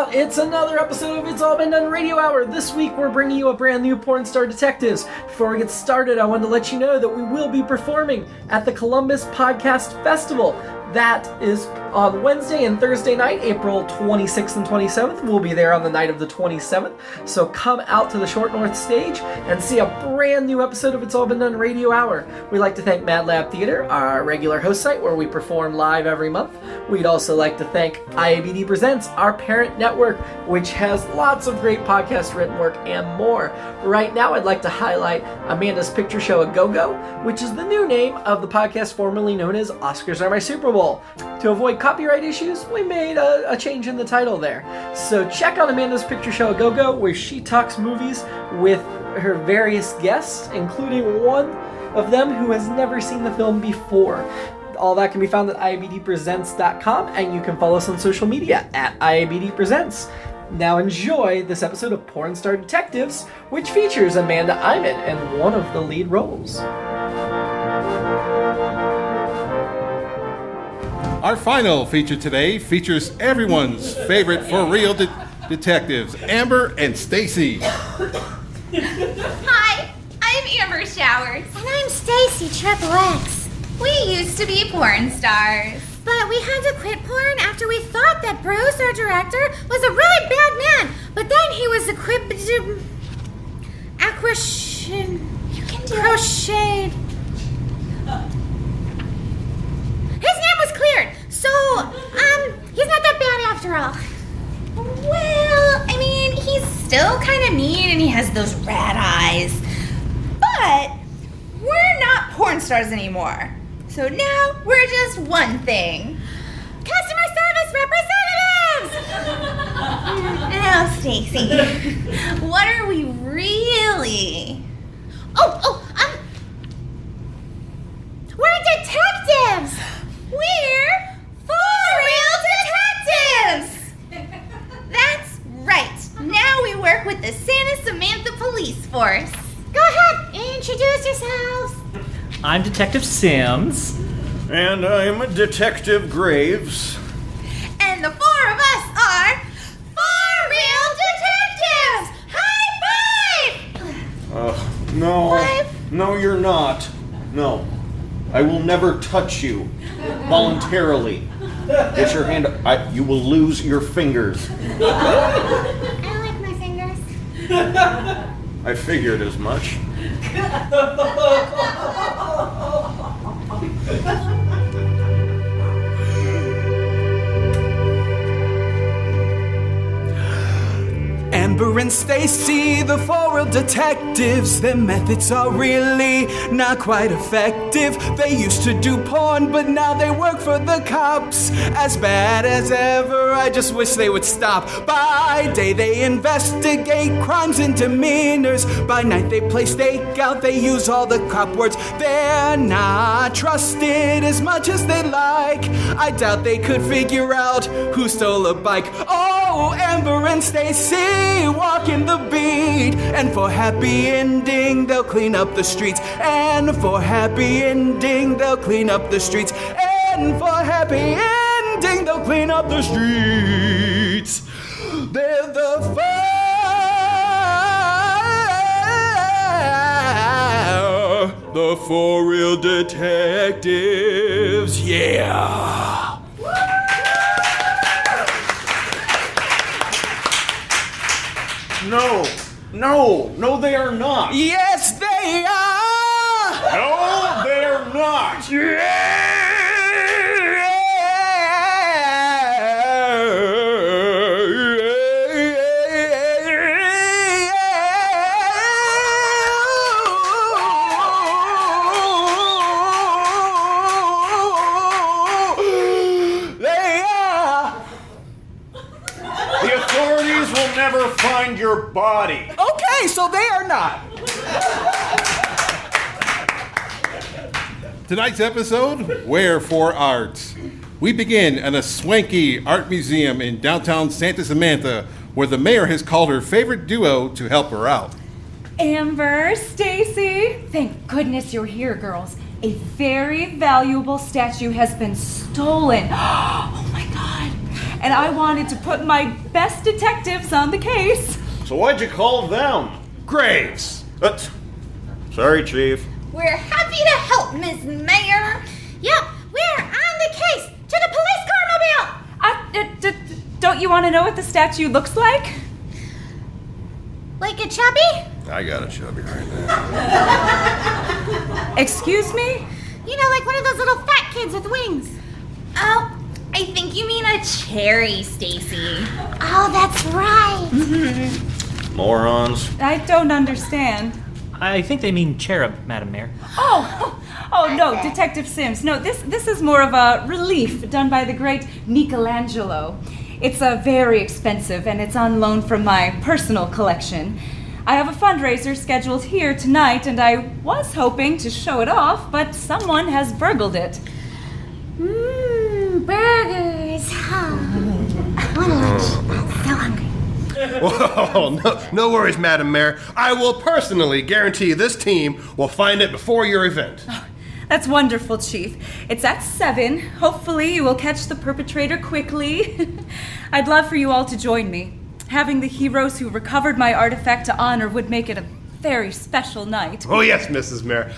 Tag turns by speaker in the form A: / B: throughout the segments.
A: out! It's another episode of It's All Been Done Radio Hour. This week we're bringing you a brand new Pornstar Detectives. Before we get started, I wanted to let you know that we will be performing at the Columbus Podcast Festival. That is on Wednesday and Thursday night, April 26th and 27th. We'll be there on the night of the 27th. So come out to the Short North stage and see a brand new episode of It's All Been Done Radio Hour. We'd like to thank MadLab Theater, our regular host site where we perform live every month. We'd also like to thank IABD Presents, our parent network, which has lots of great podcast written work and more. Right now, I'd like to highlight Amanda's Picture Show A Go-Go, which is the new name of the podcast formerly known as Oscars Are My Super Bowl. To avoid copyright issues, we made a change in the title there. So check out Amanda's Picture Show A Go-Go, where she talks movies with her various guests, including one of them who has never seen the film before. All that can be found at IABDpresents.com, and you can follow us on social media at IABD Presents. Now enjoy this episode of Pornstar Detectives, which features Amanda Iman in one of the lead roles.
B: Our final feature today features everyone's favorite for-real detectives, Amber and Staci.
C: Hi, I'm Amber Showers.
D: And I'm Staci XXX.
C: We used to be porn stars.
D: But we had to quit porn after we thought that Bruce, our director, was a really bad man. But then he was crocheted. His name was cleared. So, he's not that bad after all.
C: Well, I mean, he's still kind of mean and he has those rat eyes. But we're not porn stars anymore. So now we're just one thing.
D: Customer service representatives!
C: Now, Staci, what are we really?
D: We're detectives!
C: We're for-real detectives! That's right. Now we work with the Santa Samantha police force.
D: Go ahead, introduce yourselves.
E: I'm Detective Sims.
F: And I'm Detective Graves.
C: And the four of us are for-real detectives! High five!
F: No.
C: Five?
F: No, you're not. No. I will never touch you. Voluntarily. Get your hand up. You will lose your fingers.
D: I like my fingers.
F: I figured as much.
G: Amber and Staci, the for-real detectives, their methods are really not quite effective. They used to do porn, but now they work for the cops. As bad as ever, I just wish they would stop. By day they investigate crimes and demeanors. By night they play stakeout, they use all the cop words. They're not trusted as much as they like. I doubt they could figure out who stole a bike. Oh, Amber and Staci walking the beat, and for happy ending they'll clean up the streets. And for happy ending they'll clean up the streets. And for happy ending they'll clean up the streets. They're the for-real detectives, yeah.
F: No, they are not.
G: Yes, they are!
F: No, they are not. The authorities will never find your body.
G: Okay, so they are not.
B: Tonight's episode, Wherefore Art. We begin in a swanky art museum in downtown Santa Samantha, where the mayor has called her favorite duo to help her out.
H: Amber, Staci, thank goodness you're here, girls. A very valuable statue has been stolen. Oh my God. and I wanted to put my best detectives on the case.
F: So why'd you call them?
I: Graves!
F: Sorry, Chief.
C: We're happy to help, Ms. Mayor.
D: Yep, we're on the case. To the police car mobile.
H: Don't you want to know what the statue looks like?
D: Like a chubby?
I: I got a chubby right now.
H: Excuse me?
D: You know, like one of those little fat kids with wings.
C: Oh, I think you mean a cherry, Stacy.
D: Oh, that's right.
F: Morons.
H: I don't understand.
E: I think they mean cherub, Madam Mayor.
H: Oh no, Detective Sims. No, this is more of a relief done by the great Michelangelo. It's very expensive, and it's on loan from my personal collection. I have a fundraiser scheduled here tonight, and I was hoping to show it off, but someone has burgled it.
D: Burgers. Huh. I want lunch. I'm so hungry.
I: Whoa, no worries, Madam Mayor. I will personally guarantee this team will find it before your event.
H: That's wonderful, Chief. It's at 7. Hopefully you will catch the perpetrator quickly. I'd love for you all to join me. Having the heroes who recovered my artifact to honor would make it a very special night.
I: Oh, yes, Mrs. Mayor.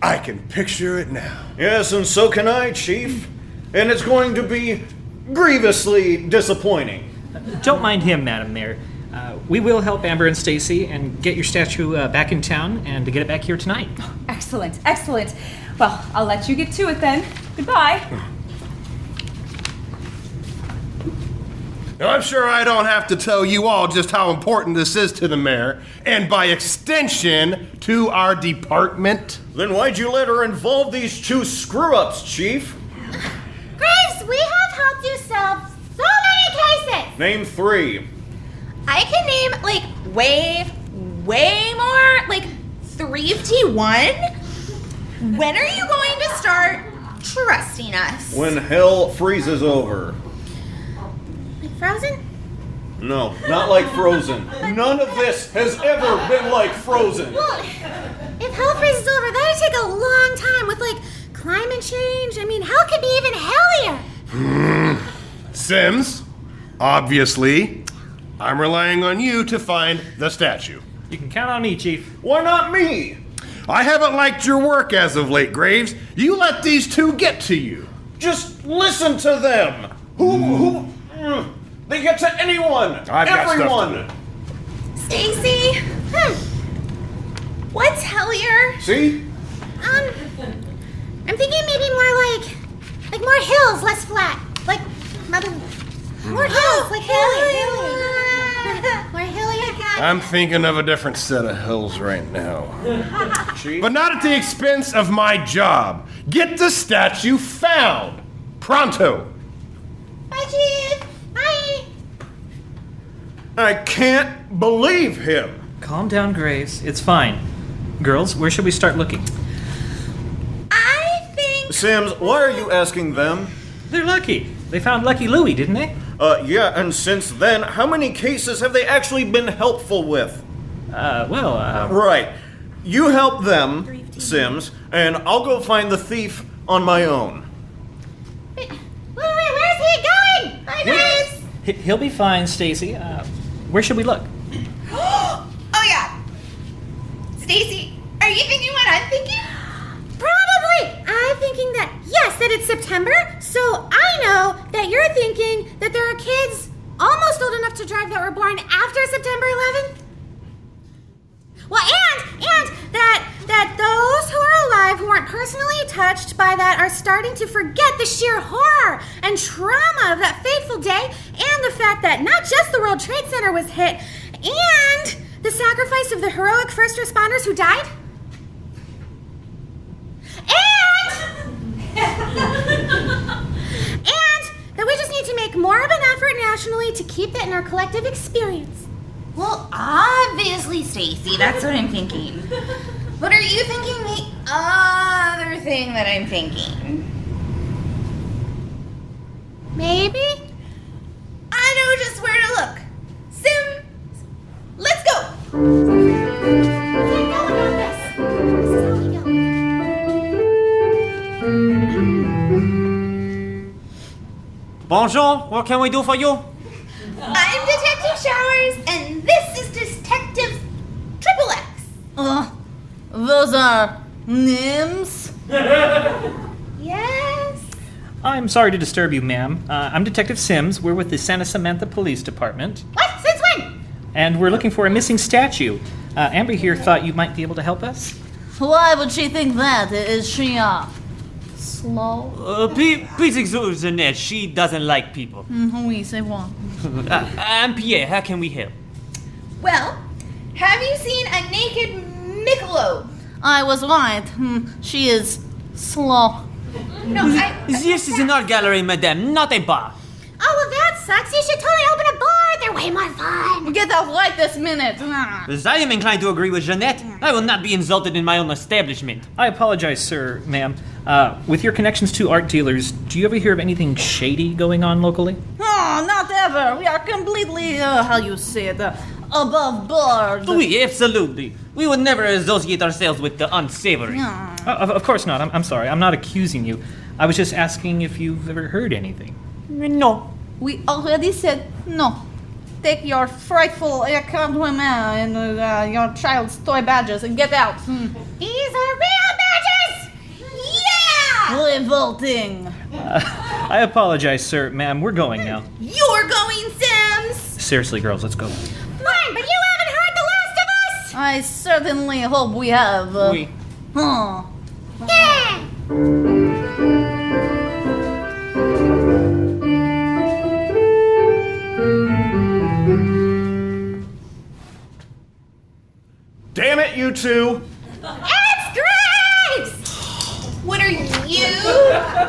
I: I can picture it now.
F: Yes, and so can I, Chief. And it's going to be grievously disappointing.
E: Don't mind him, Madam Mayor. We will help Amber and Staci and get your statue back in town and to get it back here tonight.
H: Excellent, excellent. Well, I'll let you get to it then. Goodbye.
I: Now, I'm sure I don't have to tell you all just how important this is to the mayor, and by extension, to our department.
F: Then why'd you let her involve these 2 screw-ups, Chief?
D: Graves, we have helped you solve so many cases.
F: Name 3.
C: I can name, like, way more. Like, 3 of T1. When are you going to start trusting us?
F: When hell freezes over.
D: Like Frozen?
F: No, not like Frozen. None of this has ever been like Frozen.
D: Well, if hell freezes over, that'd take a long time with, like, climate change. I mean, hell could be even hellier.
I: Sims, obviously, I'm relying on you to find the statue.
E: You can count on me, Chief.
F: Why not me?
I: I haven't liked your work as of late, Graves. You let these 2 get to you.
F: Just listen to them. Who? They get to anyone.
I: I've got
F: everyone.
I: stuff to do.
C: Stacy? What's hellier?
F: See?
D: I'm thinking maybe more like more hills, less flat. Like more hills, like hilly. More hilly.
I: I'm thinking of a different set of hills right now.
F: Chief?
I: But not at the expense of my job. Get the statue found. Pronto.
D: Bye, Chief. Bye.
F: I can't believe him.
E: Calm down, Graves. It's fine. Girls, where should we start looking?
C: I think...
F: Sims, why are you asking them?
E: They're lucky. They found Lucky Louie, didn't they?
F: Yeah, and since then, how many cases have they actually been helpful with?
E: Right.
F: You help them, Sims, and I'll go find the thief on my own.
D: Wait, where's he going? Bye, Graves.
E: He'll be fine, Stacy. Where should we look?
C: Oh, yeah. Stacy, are you thinking what I'm thinking?
D: Probably. I'm thinking that, yes, that it's September, so I know that you're thinking that there are kids almost old enough to drive that were born after September 11th. Well, and that those who are alive who aren't personally touched by that are starting to forget the sheer horror and trauma of that fateful day, and the fact that not just the World Trade Center was hit, and the sacrifice of the heroic first responders who died. And that we just need to make more of an effort nationally to keep that in our collective experience.
C: Well, obviously, Stacy, that's what I'm thinking. But are you thinking the other thing that I'm thinking?
D: Maybe?
C: I know just where to look. Sims, let's go.
J: Bonjour, what can we do for you?
C: I'm Detective Showers, and this is Detective Triple X.
K: Those are names?
C: Yes?
E: I'm sorry to disturb you, ma'am. I'm Detective Sims. We're with the Santa Samantha Police Department.
D: What? Since when?
E: And we're looking for a missing statue. Amber here thought you might be able to help us.
K: Why would she think that? Is she, slow?
J: Please excuse Jeanette, she doesn't like people.
K: Oui, c'est bon.
J: I'm Pierre, how can we help?
C: Well, have you seen a naked Michelob?
K: I was right. She is slow.
C: No,
J: This is an art gallery, madame, not a bar.
D: Oh, well, that sucks. You should totally open a bar. They're way more fun.
K: Get out right this minute.
J: As I am inclined to agree with Jeanette, I will not be insulted in my own establishment.
E: I apologize, sir, ma'am. With your connections to art dealers, do you ever hear of anything shady going on locally?
K: Oh, not ever. We are completely, how you say it, above board.
J: Oui, absolutely. We would never associate ourselves with the unsavory.
E: Of course not. I'm sorry. I'm not accusing you. I was just asking if you've ever heard anything.
J: No.
K: We already said no. Take your frightful account women and your child's toy badges and get out.
D: These are real badges!
C: yeah!
K: Revolting.
E: I apologize, sir, ma'am. We're going now.
C: You're going, Sims!
E: Seriously, girls, let's go.
D: Fine, but you haven't heard the last of us!
K: I certainly hope we have.
J: Oui.
K: Huh.
D: Yeah!
F: Damn it, you two!
D: It's Graves!
C: What are you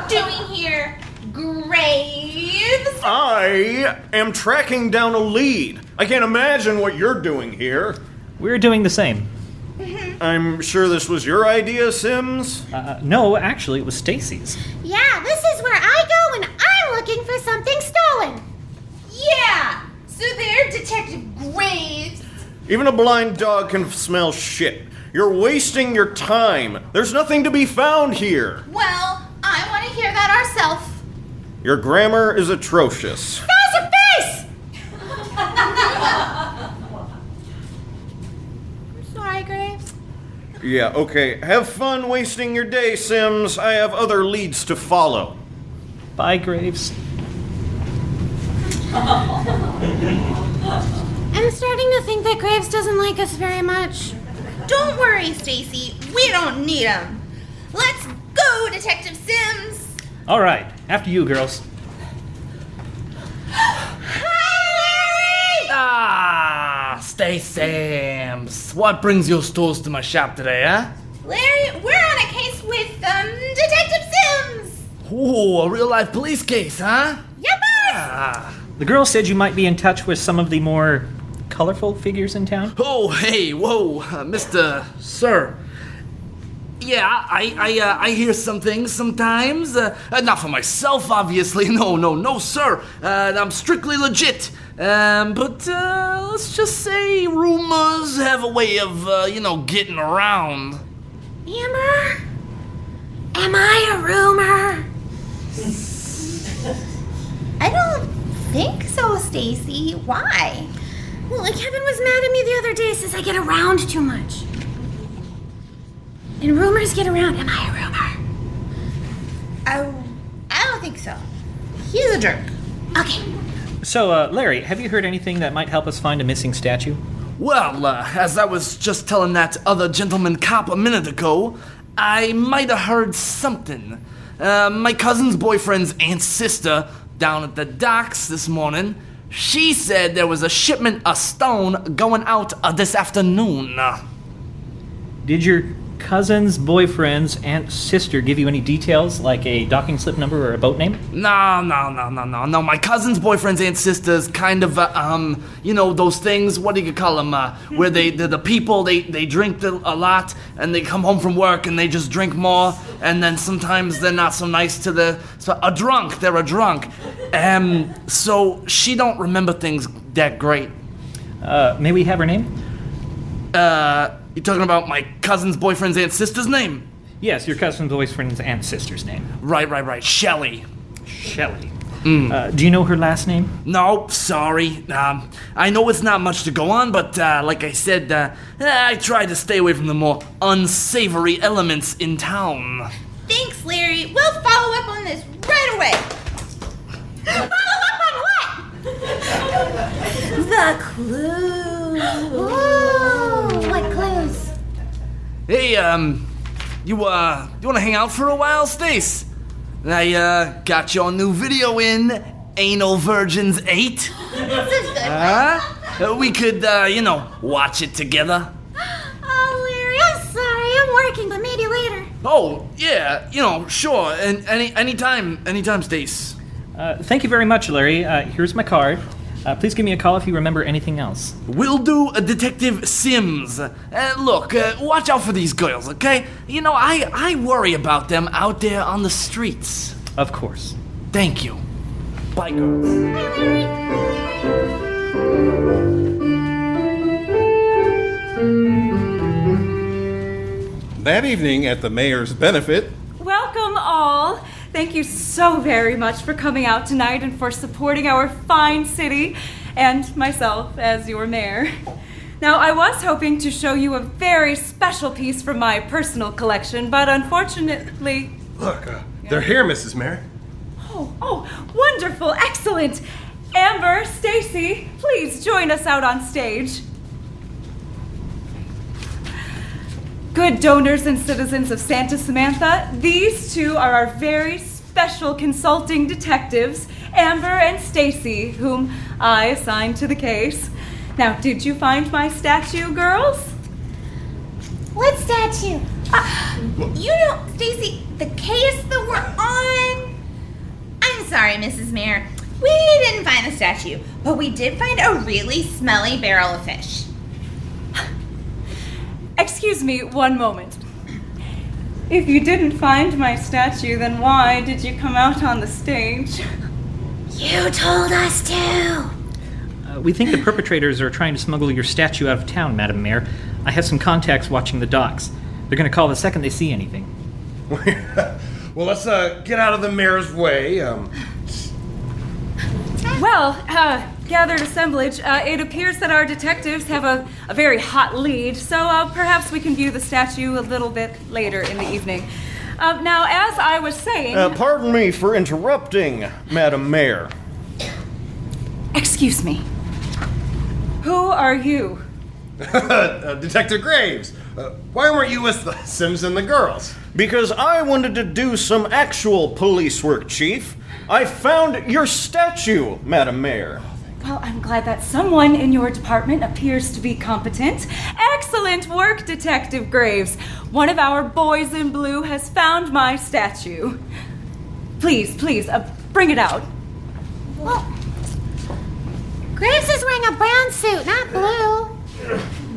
C: doing here, Graves?
F: I am tracking down a lead. I can't imagine what you're doing here.
E: We're doing the same.
F: I'm sure this was your idea, Sims?
E: No, actually, it was Stacy's.
D: Yeah, this is where I go when I'm looking for something stolen.
C: Yeah! So they're Detective Graves.
F: Even a blind dog can smell shit. You're wasting your time. There's nothing to be found here.
C: Well, I want to hear that ourselves.
F: Your grammar is atrocious.
D: Face to face! I'm sorry, Graves.
F: Yeah, okay. Have fun wasting your day, Sims. I have other leads to follow.
E: Bye, Graves.
D: I'm starting to think that Graves doesn't like us very much.
C: Don't worry, Stacy. We don't need him. Let's go, Detective Sims.
E: All right, after you, girls.
L: Ah, stay Sams. What brings your stores to my shop today, huh?
C: Larry, we're on a case with, Detective Sims.
L: Ooh, a real-life police case, huh?
C: Yep, boss.
L: Ah.
E: The girl said you might be in touch with some of the more colorful figures in town.
L: Oh, hey, whoa, Mr. Sir. Yeah, I hear some things sometimes. Not for myself, obviously. No, sir. I'm strictly legit. But let's just say rumors have a way of, getting around.
D: Amber? Am I a rumor?
C: I don't think so, Stacy. Why?
D: Well, Kevin was mad at me the other day, says I get around too much. And rumors get around. Am I a rumor?
C: I don't think so. He's a jerk.
D: Okay.
E: So, Larry, have you heard anything that might help us find a missing statue?
L: Well, as I was just telling that other gentleman cop a minute ago, I might have heard something. My cousin's boyfriend's aunt's sister down at the docks this morning, she said there was a shipment of stone going out this afternoon.
E: Did your cousin's boyfriend's aunt's sister give you any details, like a docking slip number or a boat name?
L: No. My cousin's boyfriend's aunt's sister's kind of, those things, what do you call them, where the people, they drink a lot, and they come home from work and they just drink more, and then sometimes they're not so nice to they're a drunk. So she don't remember things that great.
E: May we have her name?
L: You talking about my cousin's boyfriend's aunt's sister's name?
E: Yes, your cousin's boyfriend's aunt's sister's name.
L: Right. Shelley.
E: Do you know her last name?
L: No, sorry. I know it's not much to go on, but like I said, I try to stay away from the more unsavory elements in town.
C: Thanks, Larry. We'll follow up on this right away. Follow up on what? The clues.
D: Ooh, what clues?
L: Hey, you want to hang out for a while, Stace? I got your new video in Anal Virgins 8.
C: This is good.
L: We could, watch it together.
D: Oh, Larry, I'm sorry. I'm working, but maybe later.
L: Oh, yeah, sure. And anytime, Stace.
E: Thank you very much, Larry. Here's my card. Please give me a call if you remember anything else.
L: We'll do Detective Sims. Look, watch out for these girls, okay? I worry about them out there on the streets.
E: Of course.
L: Thank you. Bye, girls.
B: That evening at the mayor's benefit,
H: Welcome all. Thank you so very much for coming out tonight and for supporting our fine city and myself as your mayor. Now, I was hoping to show you a very special piece from my personal collection, but unfortunately...
I: Look, they're here, Mrs. Mayor.
H: Oh, wonderful, excellent. Amber, Staci, please join us out on stage. Good donors and citizens of Santa Samantha, these two are our very special consulting detectives, Amber and Staci, whom I assigned to the case. Now, did you find my statue, girls?
D: What statue?
C: Staci, the case that we're on... I'm sorry, Mrs. Mayor. We didn't find the statue, but we did find a really smelly barrel of fish.
H: Excuse me, one moment. If you didn't find my statue, then why did you come out on the stage?
D: You told us to.
E: We think the perpetrators are trying to smuggle your statue out of town, Madam Mayor. I have some contacts watching the docks. They're going to call the second they see anything.
I: Well, let's get out of the mayor's way.
H: Well, gathered assemblage, it appears that our detectives have a very hot lead, so perhaps we can view the statue a little bit later in the evening. Now, as I was saying...
F: Pardon me for interrupting, Madam Mayor.
H: Excuse me. Who are you?
I: Detective Graves. Why weren't you with the Sims and the girls?
F: Because I wanted to do some actual police work, Chief. I found your statue, Madam Mayor.
H: Well, I'm glad that someone in your department appears to be competent. Excellent work, Detective Graves. One of our boys in blue has found my statue. Please, bring it out.
D: Well, Graves is wearing a brown suit, not blue.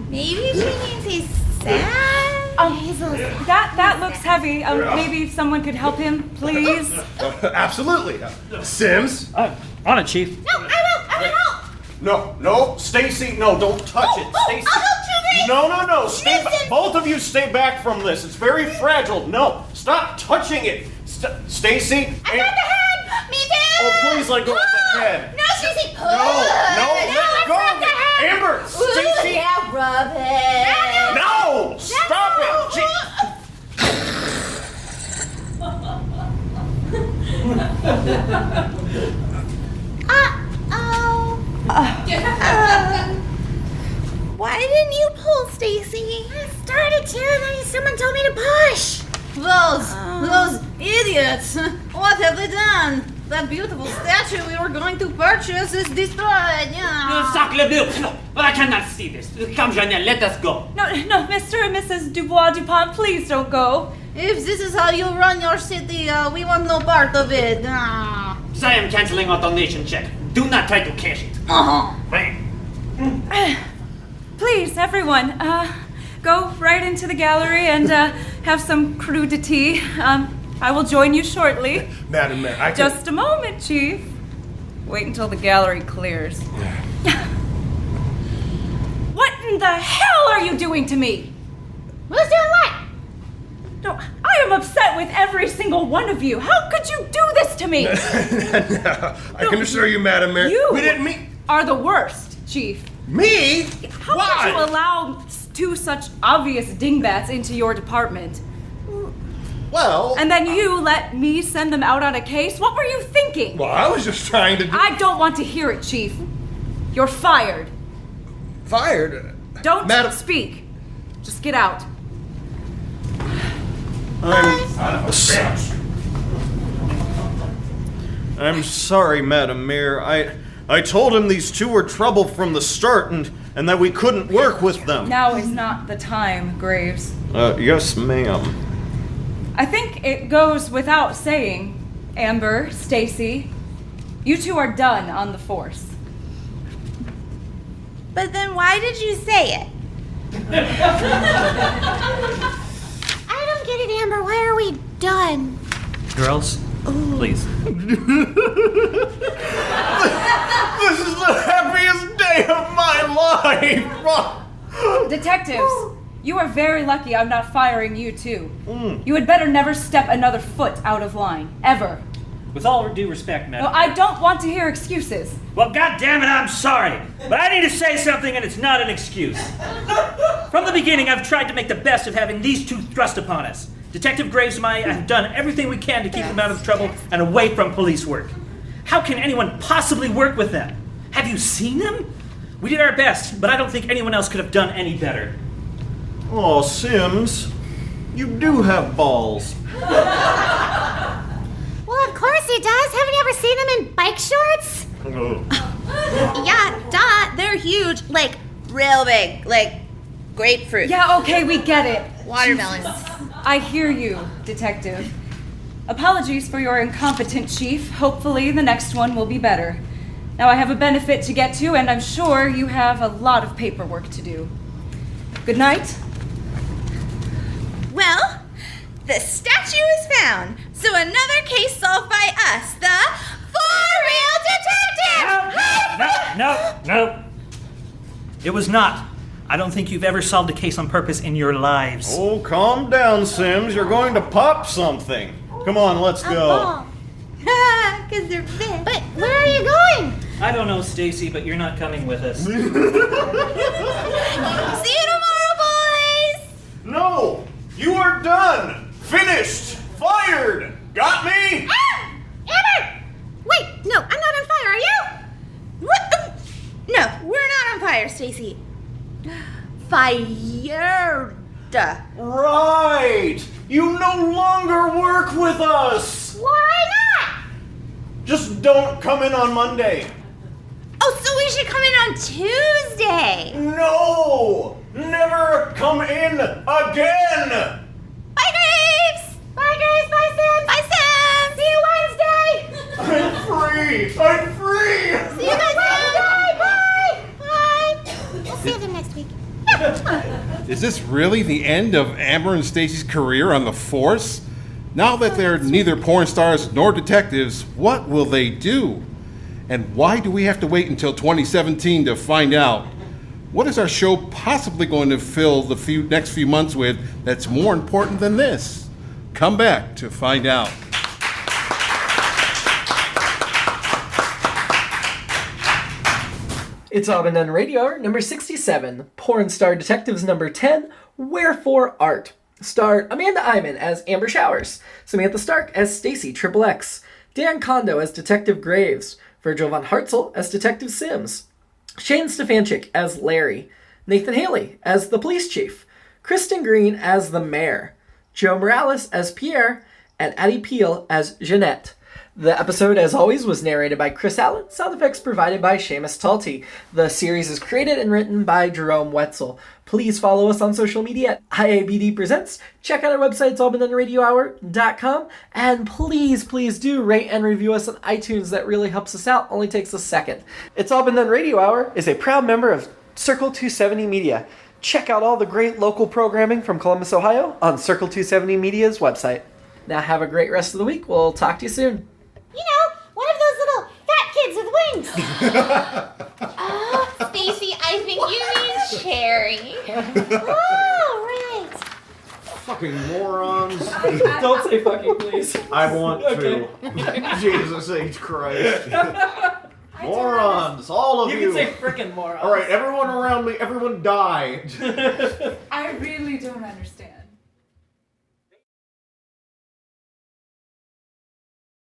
C: Maybe she means he's sad?
H: That looks heavy. Maybe someone could help him, please.
I: Absolutely. Sims?
E: On it, Chief.
D: No, I will help.
F: No, Staci, no, don't touch it. Staci.
C: I'll help you, Graves.
F: No. Stay both of you stay back from this. It's very fragile. No, stop touching it. Staci.
C: I got the head. Me too.
F: Oh, please let go of the head.
C: No, Staci.
F: Let go of it. Amber, Staci.
C: Yeah, rub it.
F: No, stop it.
C: Why didn't you pull, Staci?
D: I started to, and then someone told me to push.
K: Those idiots! What have they done? That beautiful statue we were going to purchase is destroyed. Yeah.
J: Sacre bleu! No, but I cannot see this. Come, Jeanette, let us go.
H: No, Mr. and Mrs. Dubois-Dupont, please don't go.
K: If this is how you run your city, we want no part of it.
J: So I am canceling our donation check. Do not try to cash it.
H: Please, everyone, go right into the gallery and have some crudité. I will join you shortly.
I: Madam Mayor, I can...
H: Just a moment, Chief. Wait until the gallery clears. What in the hell are you doing to me?
D: Who's doing what?
H: No, I I am upset with every single one of you. How could you do this to me?
I: I can assure you, Madam Mayor, we didn't mean...
H: are the worst, Chief.
I: Me?
H: How could you allow two such obvious dingbats into your department?
I: Well...
H: And then you let me send them out on a case? What were you thinking?
I: Well, I was just trying to do...
H: I don't want to hear it, Chief. You're fired.
I: Fired?
H: Don't speak. Just get out.
F: I'm sorry, Madam Mayor. I told him these two were trouble from the start and that we couldn't work with them.
H: Now is not the time, Graves.
F: Yes, ma'am.
H: I think it goes without saying, Amber, Staci, you two are done on the force.
C: But then why did you say it?
D: I don't get it, Amber. Why are we done?
E: Girls, please.
F: This is the happiest day of my life!
H: Detectives, you are very lucky I'm not firing you too. You had better never step another foot out of line, ever.
E: With all due respect, Madam.
H: No, I don't want to hear excuses.
M: Well, goddammit, I'm sorry. But I need to say something and it's not an excuse. From the beginning, I've tried to make the best of having these two thrust upon us. Detective Graves and I have done everything we can to keep them out of trouble and away from police work. How can anyone possibly work with them? Have you seen them? We did our best, but I don't think anyone else could have done any better.
F: Oh, Sims, you do have balls.
D: Well, of course he does. Haven't you ever seen him in bike shorts?
C: Yeah, duh. They're huge. Like, real big. Like, grapefruit.
H: Yeah, okay, we get it.
C: Watermelons.
H: I hear you, Detective. Apologies for your incompetent chief. Hopefully the next one will be better. Now I have a benefit to get to, and I'm sure you have a lot of paperwork to do. Good night.
C: Well, the statue is found, so another case solved by us, the For Real Detectives!
M: No. It was not. I don't think you've ever solved a case on purpose in your lives.
F: Oh, calm down, Sims. You're going to pop something. Come on, let's go.
C: Because they're big.
D: But where are you going?
M: I don't know, Staci, but you're not coming with us.
C: See you tomorrow, boys!
F: No! You are done! Finished! Fired! Got me?
D: Ah! Amber! Wait, no, I'm not on fire, are you?
C: What? No, we're not on fire, Staci. Fired.
F: Right! You no longer work with us!
D: Why not?
F: Just don't come in on Monday.
C: Oh, so we should come in on Tuesday.
F: No! Never come in again!
C: Bye, Graves!
D: Bye, Grace. Bye, Sims.
C: Bye, Sims!
D: See you Wednesday.
F: I'm free! I'm free!
D: See you guys Wednesday. Bye. Bye. We'll see them next week.
B: Is this really the end of Amber and Staci's career on the force? Now that they're neither porn stars nor detectives, what will they do? And why do we have to wait until 2017 to find out? What is our show possibly going to fill the next few months with that's more important than this? Come back to find out.
A: It's Iman and Radio Hour number 67, Pornstar Detectives number 10, Wherefore Art. Starred Amanda Iman as Amber Showers, Samantha Stark as Staci XXX, Dan Condo as Detective Graves, Virgil von Hartzel as Detective Sims, Shane Stefanchik as Larry, Nathan Haley as the police chief, Kristin Green as the mayor, Joe Morales as Pierre, and Addie Peelle as Jeanette. The episode, as always, was narrated by Chris Allen, sound effects provided by Seamus Talty. The series is created and written by Jerome Wetzel. Please follow us on social media at IABD Presents. Check out our website, it's allbeendoneradiohour.com. And please do rate and review us on iTunes. That really helps us out. Only takes a second. It's All Been Done Radio Hour is a proud member of Circle 270 Media. Check out all the great local programming from Columbus, Ohio on Circle 270 Media's website. Now have a great rest of the week. We'll talk to you soon.
D: You know, one of those little fat kids with wings.
C: Oh, Staci, I think you mean Cherry.
D: Oh, right.
F: Fucking morons.
A: Don't say fucking, please.
F: I want
A: Okay.
F: to. Jesus H. Christ. Morons, all of you.
A: You can say frickin' morons.
F: All right, everyone around me, everyone die.
H: I really don't understand.